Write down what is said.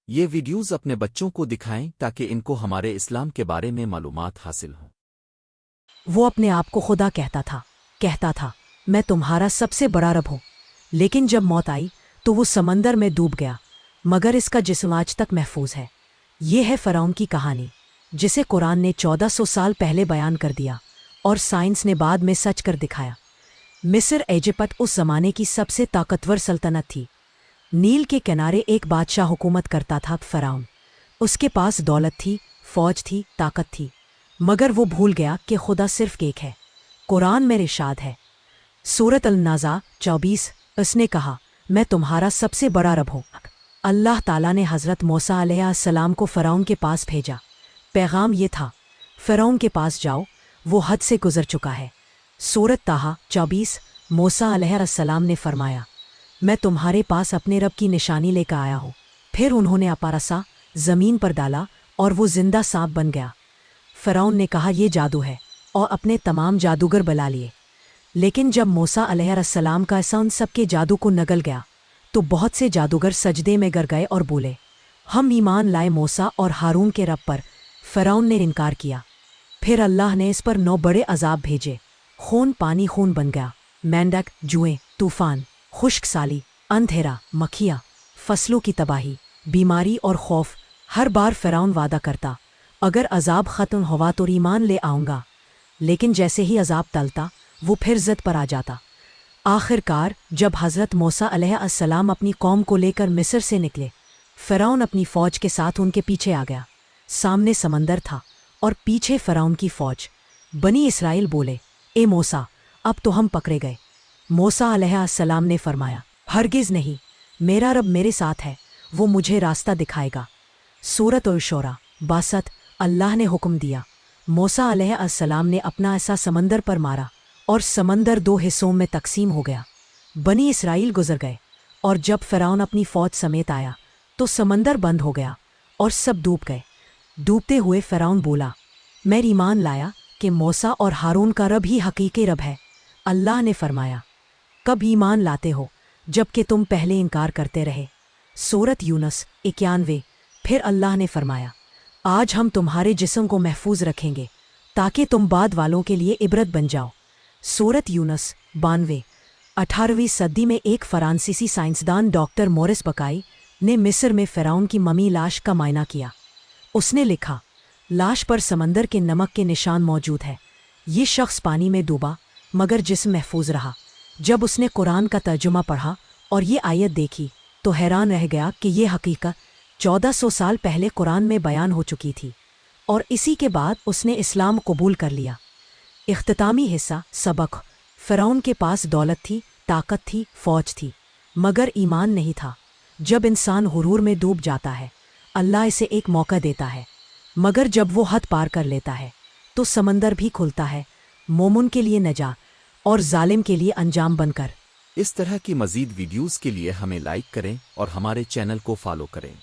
یہ ویڈیوز اپنے بچوں کو دکھائیں تاکہ ان کو ہمارے اسلام کے بارے میں معلومات حاصل ہوں۔ وہ اپنے آپ کو خدا کہتا تھا میں تمہارا سب سے بڑا رب ہوں، لیکن جب موت آئی تو وہ سمندر میں ڈوب گیا، مگر اس کا جسم آج تک محفوظ ہے۔ یہ ہے فرعون کی کہانی، جسے قرآن نے 1400 سال پہلے بیان کر دیا اور سائنس نے بعد میں سچ کر دکھایا۔ مصر ایجپٹ اس زمانے کی سب سے طاقتور سلطنت تھی۔ نیل کے کنارے ایک بادشاہ حکومت کرتا تھا، فرعون۔ اس کے پاس دولت تھی، فوج تھی، طاقت تھی، مگر وہ بھول گیا کہ خدا صرف ایک ہے۔ قرآن میں ارشاد ہے، سورۃ النازع 24، اس نے کہا میں تمہارا سب سے بڑا رب ہوں۔ اللہ تعالیٰ نے حضرت موسیٰ علیہ السلام کو فرعون کے پاس بھیجا۔ پیغام یہ تھا، فرعون کے پاس جاؤ، وہ حد سے گزر چکا ہے۔ سورۃ طٰہٰ 24، موسیٰ علیہ السلام نے فرمایا میں تمہارے پاس اپنے رب کی نشانی لے کر آیا ہوں۔ پھر انہوں نے اپنا رسا زمین پر ڈالا اور وہ زندہ سانپ بن گیا۔ فرعون نے کہا یہ جادو ہے اور اپنے تمام جادوگر بلا لیے، لیکن جب موسیٰ علیہ السلام کا ایسا ان سب کے جادو کو نگل گیا تو بہت سے جادوگر سجدے میں گر گئے اور بولے ہم ایمان لائے موسیٰ اور ہارون کے رب پر۔ فرعون نے انکار کیا۔ پھر اللہ نے اس پر 9 بڑے عذاب بھیجے، خون پانی خون بن گیا، مینڈک، جوئیں، طوفان، خشک سالی، اندھیرا، مکھیاں، فصلوں کی تباہی، بیماری اور خوف۔ ہر بار فرعون وعدہ کرتا اگر عذاب ختم ہوا تو ایمان لے آؤں گا، لیکن جیسے ہی عذاب ٹلتا وہ پھر ضد پر آ جاتا۔ آخر کار جب حضرت موسیٰ علیہ السلام اپنی قوم کو لے کر مصر سے نکلے، فرعون اپنی فوج کے ساتھ ان کے پیچھے آ گیا۔ سامنے سمندر تھا اور پیچھے فرعون کی فوج۔ بنی اسرائیل بولے اے موسیٰ اب تو ہم پکڑے گئے۔ موسیٰ علیہ السلام نے فرمایا ہرگز نہیں، میرا رب میرے ساتھ ہے، وہ مجھے راستہ دکھائے گا۔ سورۃ الشورى 62۔ اللہ نے حکم دیا، موسیٰ علیہ السلام نے اپنا ایسا سمندر پر مارا اور سمندر 2 حصوں میں تقسیم ہو گیا۔ بنی اسرائیل گزر گئے، اور جب فرعون اپنی فوج سمیت آیا تو سمندر بند ہو گیا اور سب ڈوب گئے۔ ڈوبتے ہوئے فرعون بولا میں ایمان لایا کہ موسیٰ اور ہارون کا رب ہی حقیقی رب ہے۔ اللہ نے فرمایا کب ایمان لاتے ہو جب کہ تم پہلے انکار کرتے رہے۔ سورۃ یونس 91۔ پھر اللہ نے فرمایا آج ہم تمہارے جسم کو محفوظ رکھیں گے تاکہ تم بعد والوں کے لیے عبرت بن جاؤ۔ سورۃ یونس 92۔ 18ویں صدی میں ایک فرانسیسی سائنسدان ڈاکٹر مورس بکائی نے مصر میں فرعون کی ممی لاش کا معائنہ کیا۔ اس نے لکھا لاش پر سمندر کے نمک کے نشان موجود ہے، یہ شخص پانی میں ڈوبا مگر جسم محفوظ رہا۔ جب اس نے قرآن کا ترجمہ پڑھا اور یہ آیت دیکھی تو حیران رہ گیا کہ یہ حقیقت 1400 سال پہلے قرآن میں بیان ہو چکی تھی، اور اسی کے بعد اس نے اسلام قبول کر لیا۔ اختتامی حصہ سبق: فرعون کے پاس دولت تھی، طاقت تھی، فوج تھی، مگر ایمان نہیں تھا۔ جب انسان غرور میں ڈوب جاتا ہے اللہ اسے ایک موقع دیتا ہے، مگر جب وہ حد پار کر لیتا ہے تو سمندر بھی کھلتا ہے، مومن کے لیے نجات اور ظالم کے لیے انجام بن کر۔ اس طرح کی مزید ویڈیوز کے لیے ہمیں لائک کریں اور ہمارے چینل کو فالو کریں۔